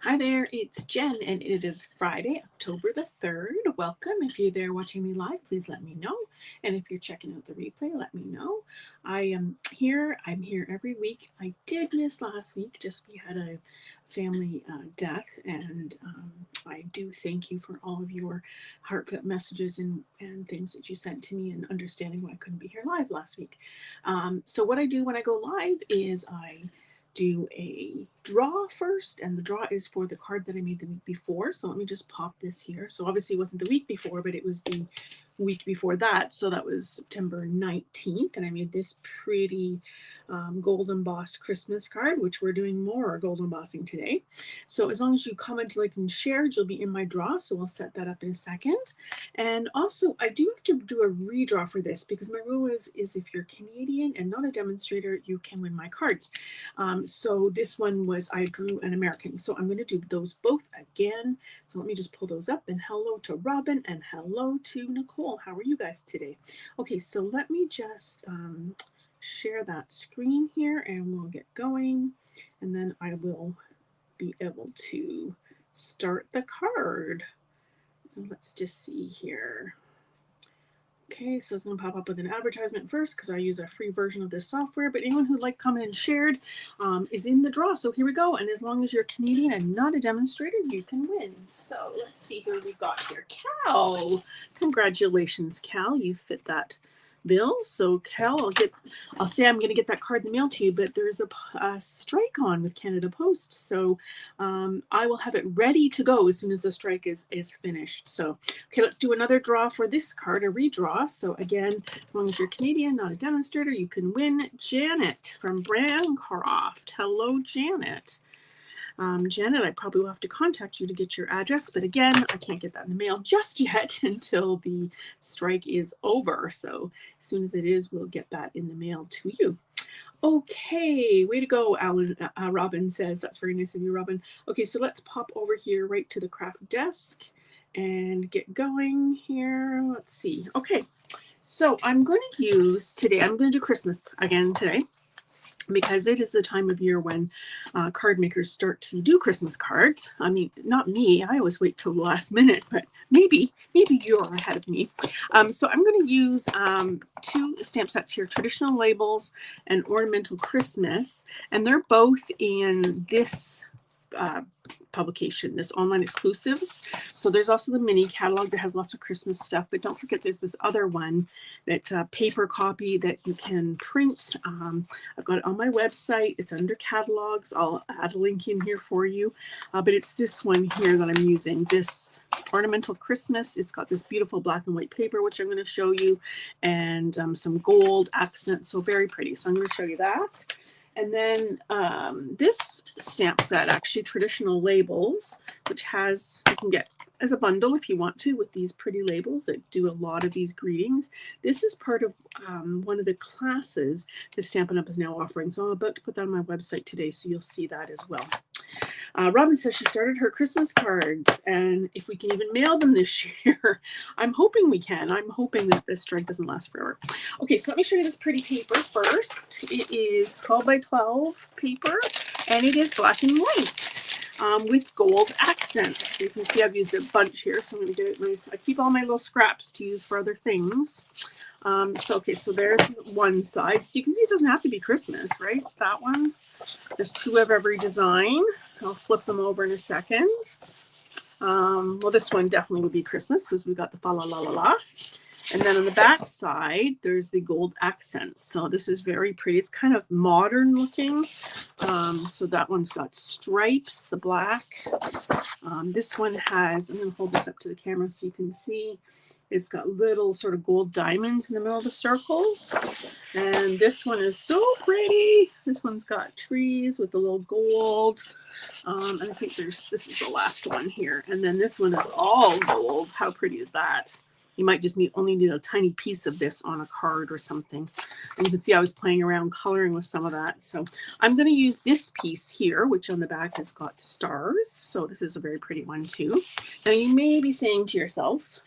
Hi there, it's Jen, and it is Friday, October the 3rd. Welcome. If you're there watching me live, please let me know. And if you're checking out the replay, let me know. I am here. I'm here every week. I did miss last week, just we had a family death, and I do thank you for all of your heartfelt messages and things that you sent to me and understanding why I couldn't be here live last week. So what I do when I go live is I do a draw first, and the draw is for the card that I made the week before. So let me just pop this here. So obviously it wasn't the week before, but it was the week before that. So that was September 19th, and I made this pretty gold embossed Christmas card, which we're doing more gold embossing today. So as long as you comment, like, and shared, you'll be in my draw. So I'll set that up in a second. And also I do have to do a redraw for this because my rule is if you're Canadian and not a demonstrator, you can win my cards. So this one was, I drew an American. So I'm going to do those both again. So let me just pull those up, and hello to Robin and hello to Nicole. How are you guys today? Okay, so let me just share that screen here and we'll get going. And then I will be able to start the card. So let's just see here. Okay, so it's going to pop up with an advertisement first because I use a free version of this software, but anyone who liked, commented, and shared is in the draw. So here we go. And as long as you're Canadian and not a demonstrator, you can win. So let's see who we've got here. Cal. Congratulations, Cal. You fit that bill. So Cal, I'll say I'm going to get that card in the mail to you, but there's a strike on with Canada Post. So I will have it ready to go as soon as the strike is finished. So, okay, let's do another draw for this card, a redraw. So again, as long as you're Canadian, not a demonstrator, you can win. Janet from Brancroft. Hello, Janet. Janet, I probably will have to contact you to get your address, but again, I can't get that in the mail just yet until the strike is over. So as soon as it is, we'll get that in the mail to you. Okay, way to go, Alan. Robin says, that's very nice of you, Robin. Okay, so let's pop over here right to the craft desk and get going here. Let's see. Okay, so I'm going to use today, I'm going to do Christmas again today, because it is the time of year when card makers start to do Christmas cards. I mean, not me. I always wait till the last minute, but maybe you're ahead of me. So I'm going to use two stamp sets here, Traditional Labels and Ornamental Christmas, and they're both in this publication, this online exclusives. So there's also the mini catalog that has lots of Christmas stuff, but don't forget there's this other one that's a paper copy that you can print. I've got it on my website. It's under catalogs. I'll add a link in here for you, but it's this one here that I'm using, this Ornamental Christmas. It's got this beautiful black and white paper, which I'm going to show you, and some gold accents, so very pretty. So I'm going to show you that. And then this stamp set, actually Traditional Labels, which has, you can get as a bundle if you want to, with these pretty labels that do a lot of these greetings. This is part of one of the classes that Stampin' Up! Is now offering. So I'm about to put that on my website today, so you'll see that as well. Robin says she started her Christmas cards, and if we can even mail them this year. I'm hoping we can. I'm hoping that this strike doesn't last forever. Okay, so let me show you this pretty paper first. It is 12 by 12 paper, and it is black and white with gold accents. You can see I've used a bunch here, so I'm going to get it. I keep all my little scraps to use for other things. Okay, so there's one side. So you can see it doesn't have to be Christmas, right? That one. There's two of every design. I'll flip them over in a second. Well, this one definitely would be Christmas because we've got the fa la la la la. And then on the back side, there's the gold accents. So this is very pretty. It's kind of modern looking. So that one's got stripes, the black. This one has, I'm going to hold this up to the camera so you can see. It's got little sort of gold diamonds in the middle of the circles. And this one is so pretty. This one's got trees with a little gold. And I think this is the last one here. And then this one is all gold. How pretty is that? You might just only need a tiny piece of this on a card or something. And you can see I was playing around coloring with some of that. So I'm going to use this piece here, which on the back has got stars. So this is a very pretty one too. Now you may be saying to yourself,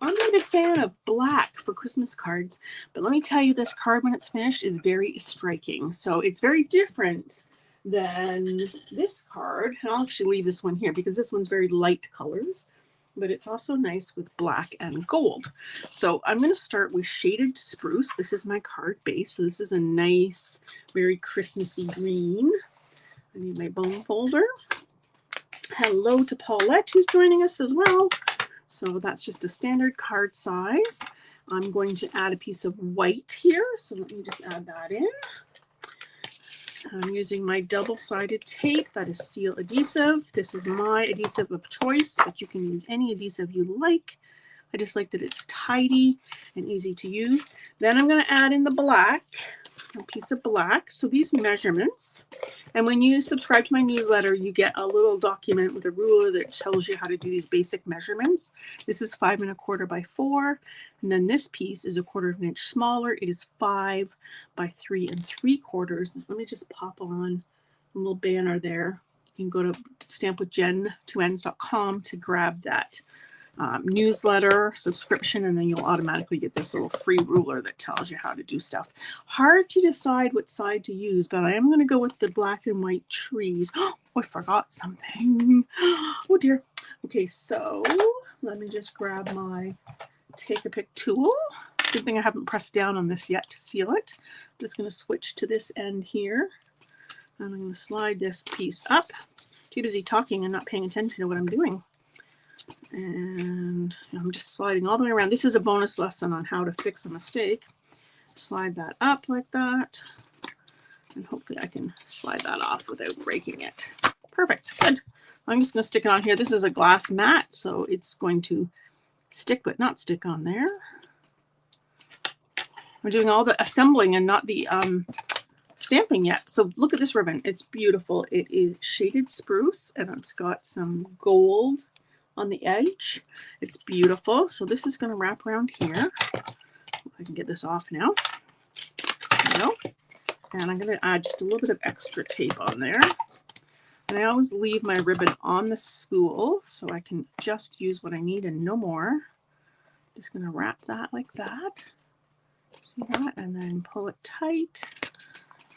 I'm not a big fan of black for Christmas cards, but let me tell you, this card when it's finished is very striking. So it's very different Then this card, and I'll actually leave this one here because this one's very light colors, but it's also nice with black and gold. So I'm going to start with Shaded Spruce. This is my card base. So this is a nice, very Christmassy green. I need my bone folder. Hello to Paulette, who's joining us as well. So that's just a standard card size. I'm going to add a piece of white here. So let me just add that in. I'm using my double-sided tape. That is seal adhesive. This is my adhesive of choice, but you can use any adhesive you like. I just like that it's tidy and easy to use. Then I'm going to add in the black, a piece of black. So these measurements, and when you subscribe to my newsletter, you get a little document with a ruler that tells you how to do these basic measurements. This is 5 1/4 by 4. And then this piece is 1/4 of an inch smaller. It is 5 by 3 3/4. Let me just pop on a little banner there. You can go to stampwithjen2ns.com to grab that newsletter subscription, and then you'll automatically get this little free ruler that tells you how to do stuff. Hard to decide what side to use, but I am going to go with the black and white trees. Oh, I forgot something. Oh dear. Okay, so let me just grab my take a pick tool. Good thing I haven't pressed down on this yet to seal it. I'm just going to switch to this end here, and I'm going to slide this piece up. Too busy talking and not paying attention to what I'm doing. And I'm just sliding all the way around. This is a bonus lesson on how to fix a mistake. Slide that up like that. And hopefully I can slide that off without breaking it. Perfect. Good. I'm just going to stick it on here. This is a glass mat, so it's going to stick but not stick on there. We're doing all the assembling and not the stamping yet. So look at this ribbon. It's beautiful. It is Shaded Spruce, and it's got some gold on the edge. It's beautiful. So this is going to wrap around here. I can get this off now. There we go. And I'm going to add just a little bit of extra tape on there. And I always leave my ribbon on the spool so I can just use what I need and no more. Just going to wrap that like that. See that? And then pull it tight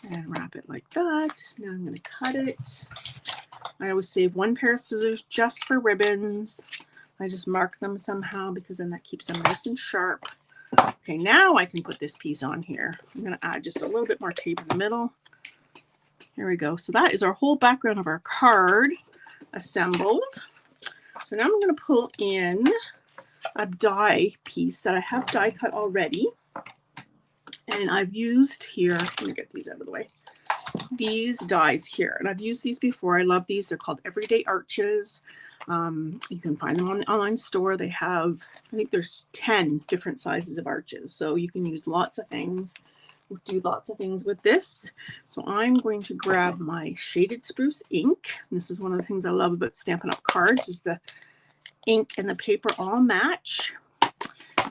and wrap it like that. Now I'm going to cut it. I always save one pair of scissors just for ribbons. I just mark them somehow because then that keeps them nice and sharp. Okay, now I can put this piece on here. I'm going to add just a little bit more tape in the middle. Here we go. So that is our whole background of our card assembled. So now I'm going to pull in a die piece that I have die cut already. And I've used here, let me get these out of the way, these dies here. And I've used these before. I love these. They're called Everyday Arches. You can find them on the online store. They have, I think there's 10 different sizes of arches. So you can use lots of things, do lots of things with this. So I'm going to grab my Shaded Spruce ink. And this is one of the things I love about Stampin' Up! Cards is the ink and the paper all match.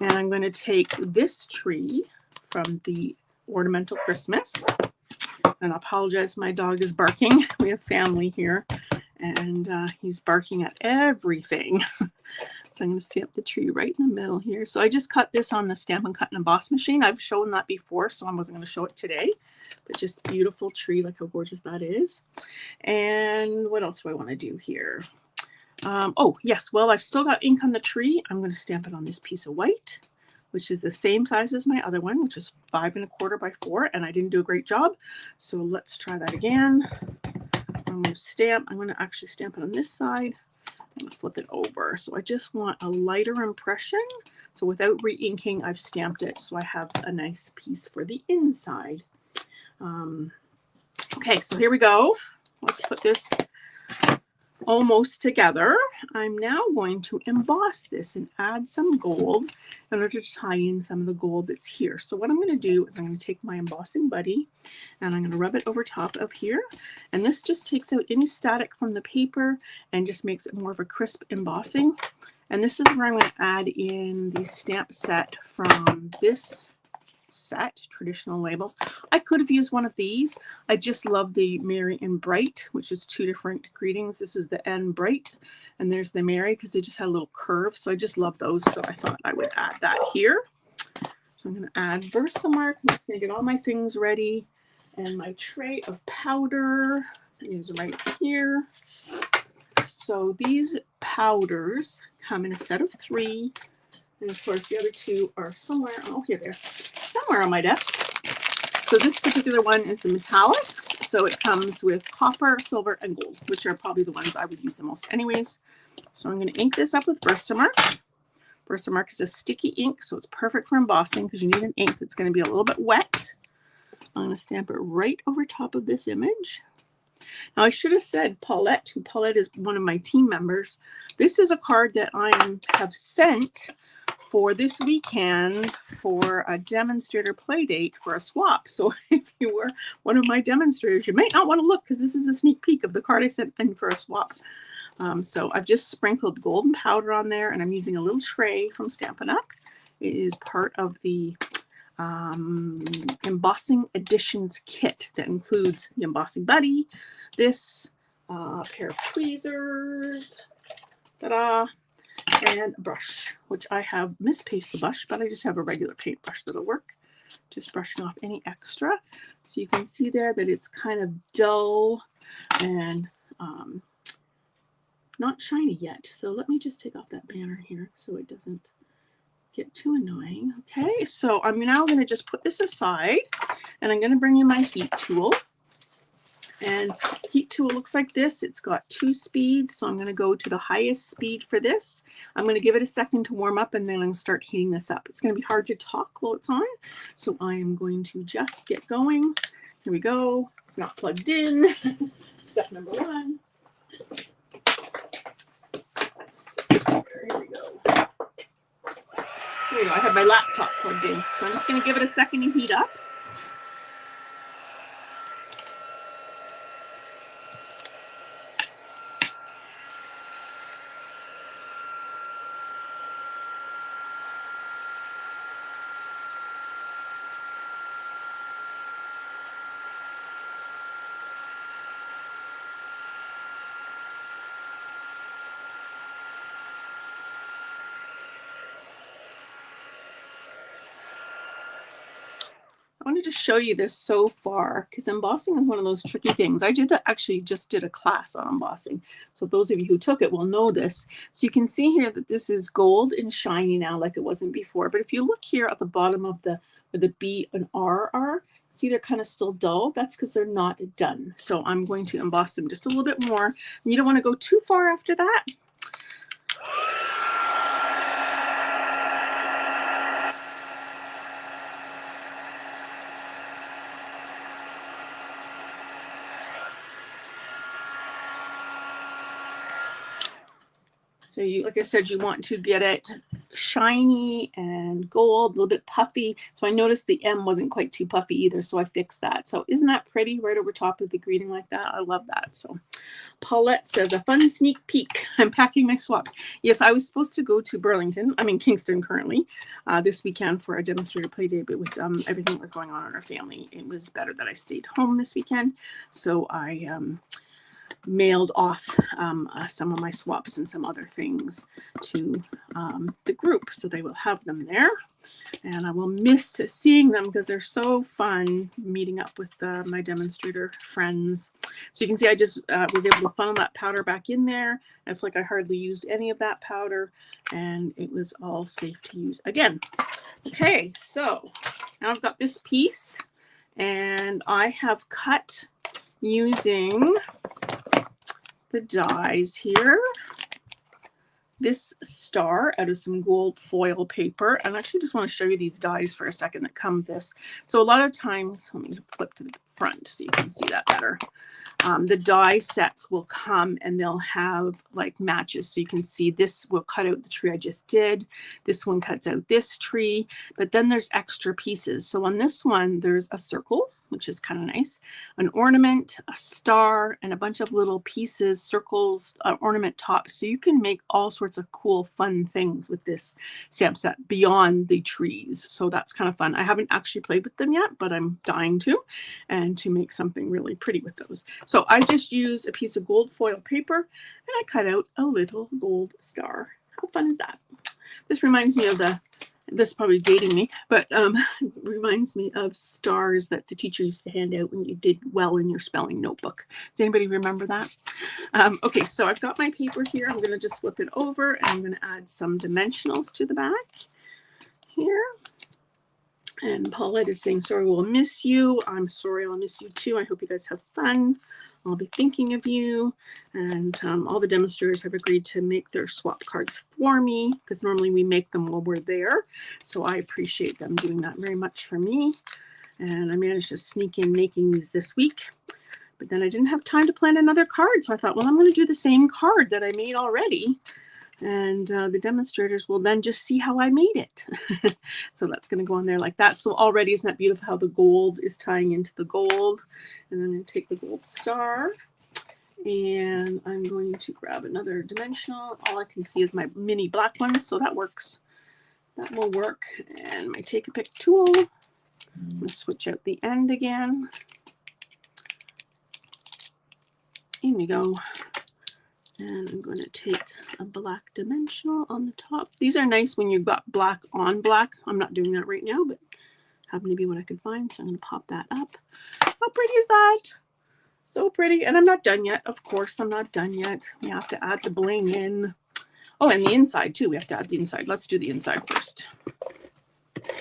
And I'm going to take this tree from the Ornamental Christmas. And I apologize, my dog is barking. We have family here, and he's barking at everything. So I'm going to stamp the tree right in the middle here. So I just cut this on the Stampin' Cut and Emboss machine. I've shown that before, so I wasn't going to show it today. But just beautiful tree, like how gorgeous that is. And what else do I want to do here? Oh, yes. Well, I've still got ink on the tree. I'm going to stamp it on this piece of white, which is the same size as my other one, which is 5 1/4 by 4, and I didn't do a great job. So let's try that again. I'm going to stamp. I'm going to actually stamp it on this side. I'm going to flip it over. So I just want a lighter impression. So without re-inking, I've stamped it so I have a nice piece for the inside. Okay, so here we go. Let's put this almost together. I'm now going to emboss this and add some gold in order to tie in some of the gold that's here. So what I'm going to do is I'm going to take my embossing buddy and I'm going to rub it over top of here. And this just takes out any static from the paper and just makes it more of a crisp embossing. And this is where I'm going to add in the stamp set from this set, Traditional Labels. I could have used one of these. I just love the Merry and Bright, which is 2 different greetings. This is the N Bright, and there's the Merry because they just had a little curve. So I just love those. So I thought I would add that here. So I'm going to add Versamark. I'm just going to get all my things ready and my tray of powder. is right here. So these powders come in a set of 3. And of course, the other 2 are somewhere. Oh, here they are. Somewhere on my desk. So this particular one is the metallics. So it comes with copper, silver, and gold, which are probably the ones I would use the most anyways. So I'm going to ink this up with Versamark. Versamark is a sticky ink, so it's perfect for embossing because you need an ink that's going to be a little bit wet. I'm going to stamp it right over top of this image. Now, I should have said Paulette, who Paulette is one of my team members. This is a card that I have sent for this weekend for a demonstrator play date for a swap. So if you were one of my demonstrators, you might not want to look because this is a sneak peek of the card I sent in for a swap. So I've just sprinkled golden powder on there, and I'm using a little tray from Stampin' Up. It is part of the embossing editions kit that includes the embossing buddy, this pair of tweezers, ta-da, and a brush, which I have mispaced the brush, but I just have a regular paintbrush that'll work. Just brushing off any extra. So you can see there that it's kind of dull and not shiny yet. So let me just take off that banner here so it doesn't get too annoying. Okay, so I'm now going to just put this aside, and I'm going to bring in my heat tool. And heat tool looks like this. It's got 2 speeds, so I'm going to go to the highest speed for this. I'm going to give it a second to warm up, and then I'm going to start heating this up. It's going to be hard to talk while it's on, so I am going to just get going. Here we go. It's not plugged in. Step number 1. Let's just sit there. Here we go. Here we go. I have my laptop plugged in, so I'm just going to give it a second to heat up. I wanted to show you this so far because embossing is one of those tricky things. I actually just did a class on embossing. So those of you who took it will know this. So you can see here that this is gold and shiny now like it wasn't before. But if you look here at the bottom of where the B and R are, see they're kind of still dull. That's because they're not done. So I'm going to emboss them just a little bit more. And you don't want to go too far after that. So you, like I said, you want to get it shiny and gold, a little bit puffy. So I noticed the M wasn't quite too puffy either, so I fixed that. So isn't that pretty right over top of the greeting like that? I love that. So Paulette says, a fun sneak peek. I'm packing my swaps. Yes, I was supposed to go to Kingston currently, this weekend for a demonstrator play day, but with everything that was going on in our family, it was better that I stayed home this weekend. So I mailed off some of my swaps and some other things to the group, so they will have them there. And I will miss seeing them because they're so fun meeting up with my demonstrator friends. So you can see I just was able to funnel that powder back in there. It's like I hardly used any of that powder, and it was all safe to use again. Okay, so now I've got this piece, and I have cut using the dies here. This star out of some gold foil paper. And I actually just want to show you these dies for a second that come with this. So a lot of times, let me flip to the front so you can see that better. The die sets will come and they'll have like matches. So you can see this will cut out the tree I just did. This one cuts out this tree, but then there's extra pieces. So on this one, there's a circle, which is kind of nice, an ornament, a star, and a bunch of little pieces, circles, ornament tops. So you can make all sorts of cool, fun things with this stamp set beyond the trees. So that's kind of fun. I haven't actually played with them yet, but I'm dying to, and to make something really pretty with those. So I just use a piece of gold foil paper, and I cut out a little gold star. How fun is that? This reminds me of the This is probably dating me, but reminds me of stars that the teacher used to hand out when you did well in your spelling notebook. Does anybody remember that? Okay, so I've got my paper here. I'm going to just flip it over and I'm going to add some dimensionals to the back here. And Paulette is saying, sorry, we'll miss you. I'm sorry, I'll miss you too. I hope you guys have fun. I'll be thinking of you. And all the demonstrators have agreed to make their swap cards for me because normally we make them while we're there. So I appreciate them doing that very much for me. And I managed to sneak in making these this week. But then I didn't have time to plan another card. So I thought, well, I'm going to do the same card that I made already. And the demonstrators will then just see how I made it. So that's going to go on there like that. So already, isn't that beautiful how the gold is tying into the gold? And then I'm going to take the gold star and I'm going to grab another dimensional. All I can see is my mini black ones, so that works. That will work. And my take a pick tool. I'm going to switch out the end again. Here we go. And I'm going to take a black dimensional on the top. These are nice when you've got black on black. I'm not doing that right now, but happened to be what I could find. So I'm going to pop that up. How pretty is that? So pretty. And I'm not done yet. Of course, I'm not done yet. We have to add the bling in. Oh, and the inside too. We have to add the inside. Let's do the inside first.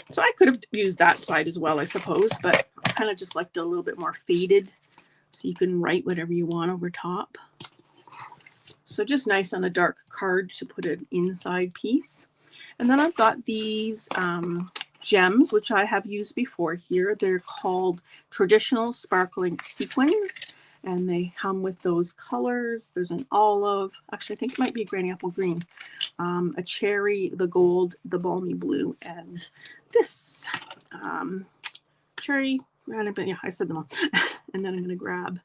So I could have used that side as well, I suppose, but I kind of just liked it a little bit more faded so you can write whatever you want over top. So just nice on a dark card to put an inside piece. And then I've got these gems, which I have used before here. They're called Traditional Sparkling Sequins. And they come with those colors. There's an olive. Actually, I think it might be a granny apple green. A cherry, the gold, the balmy blue, and this cherry. Yeah, I said them all. And then I'm going to grab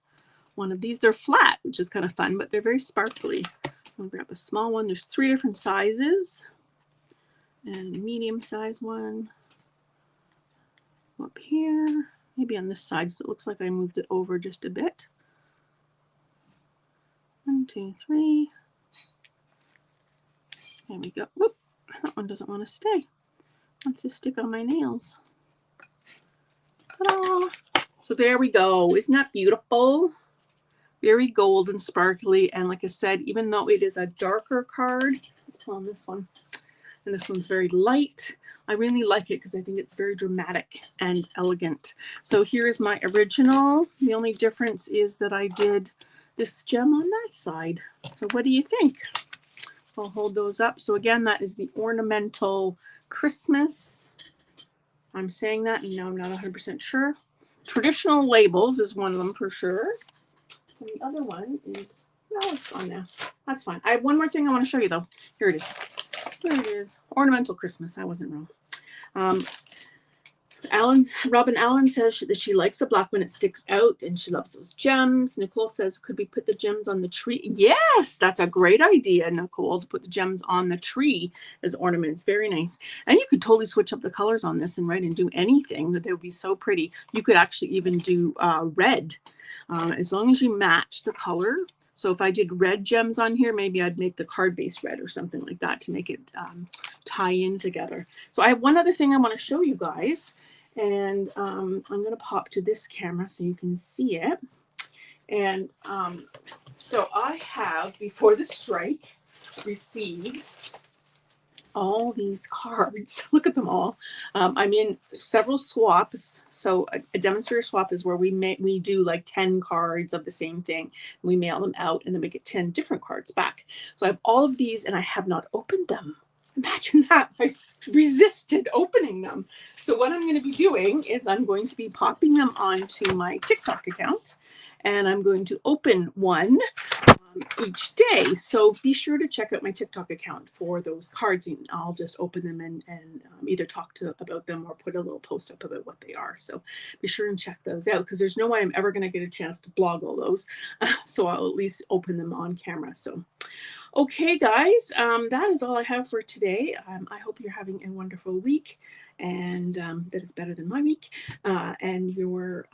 one of these. They're flat, which is kind of fun, but they're very sparkly. I'm going to grab a small one. There's 3 different sizes and a medium size one up here, maybe on this side, so it looks like I moved it over just a bit. 1, 2, 3. There we go. Whoop, that one doesn't want to stay. Wants to stick on my nails. Ta-da! So there we go. Isn't that beautiful? Very gold and sparkly. And like I said, even though it is a darker card, let's pull on this one. And this one's very light. I really like it because I think it's very dramatic and elegant. So here's my original. The only difference is that I did this gem on that side. So what do you think? I'll hold those up. So again, that is the Ornamental Christmas. I'm saying that, and now I'm not 100% sure. Traditional Labels is one of them for sure. And the other one is, no, it's gone now. That's fine. I have one more thing I want to show you, though. Here it is. Here it is. Ornamental Christmas. I wasn't wrong. Robin Allen says that she likes the black when it sticks out, and she loves those gems. Nicole says, could we put the gems on the tree? Yes, that's a great idea, Nicole, to put the gems on the tree as ornaments. Very nice. And you could totally switch up the colors on this and do anything. They would be so pretty. You could actually even do red, as long as you match the color. So if I did red gems on here, maybe I'd make the card base red or something like that to make it tie in together. So I have one other thing I want to show you guys. And I'm going to pop to this camera so you can see it. And so I have, before the strike, received all these cards. Look at them all. I'm in several swaps. So a demonstrator swap is where we do like 10 cards of the same thing. We mail them out and then we get 10 different cards back. So I have all of these and I have not opened them. Imagine that. I resisted opening them. So what I'm going to be doing is I'm going to be popping them onto my TikTok account, and I'm going to open one each day. So be sure to check out my TikTok account for those cards. And I'll just open them and either talk about them or put a little post up about what they are. So be sure and check those out because there's no way I'm ever going to get a chance to blog all those. So I'll at least open them on camera. So okay, guys, that is all I have for today. I hope you're having a wonderful week, and that is better than my week. And you're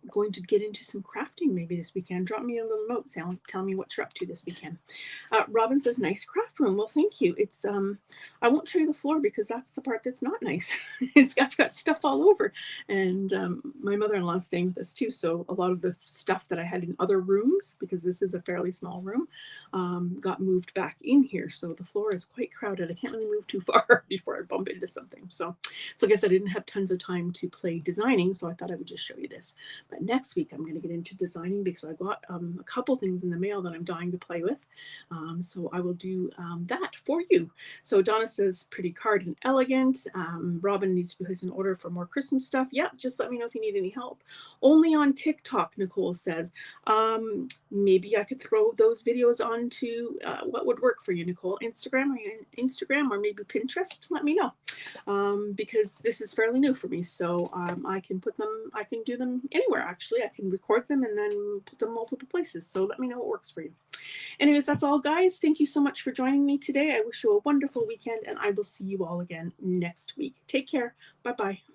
going to get into some crafting maybe this weekend. Drop me a little note, Sal. Tell me what you're up to this weekend. Robin says, nice craft room. Well, thank you. It's I won't show you the floor because that's the part that's not nice. I've got stuff all over, and my mother-in-law's staying with us too. So a lot of the stuff that I had in other rooms, because this is a fairly small room, got moved back in here. So the floor is quite crowded. I can't really move too far before I bump into something. So I guess I didn't have tons of time to play designing, so I thought I would just show you this. But next week I'm going to get into designing because I got a couple things in the mail that I'm dying to play with. So I will do that for you. So Donna says, pretty card and elegant. Robin needs to place an order for more Christmas stuff. Yeah, just let me know if you need any help. Only on TikTok, Nicole says. Maybe I could throw those videos onto what would work for you, Nicole? Instagram or maybe Pinterest? Let me know. Because this is fairly new for me. So I can do them anywhere actually. I can record them and then put them multiple places. So let me know what works for you. Anyways, that's all, guys. Thank you so much for joining me today. I wish you a wonderful weekend, and I will see you all again next week. Take care. Bye-bye.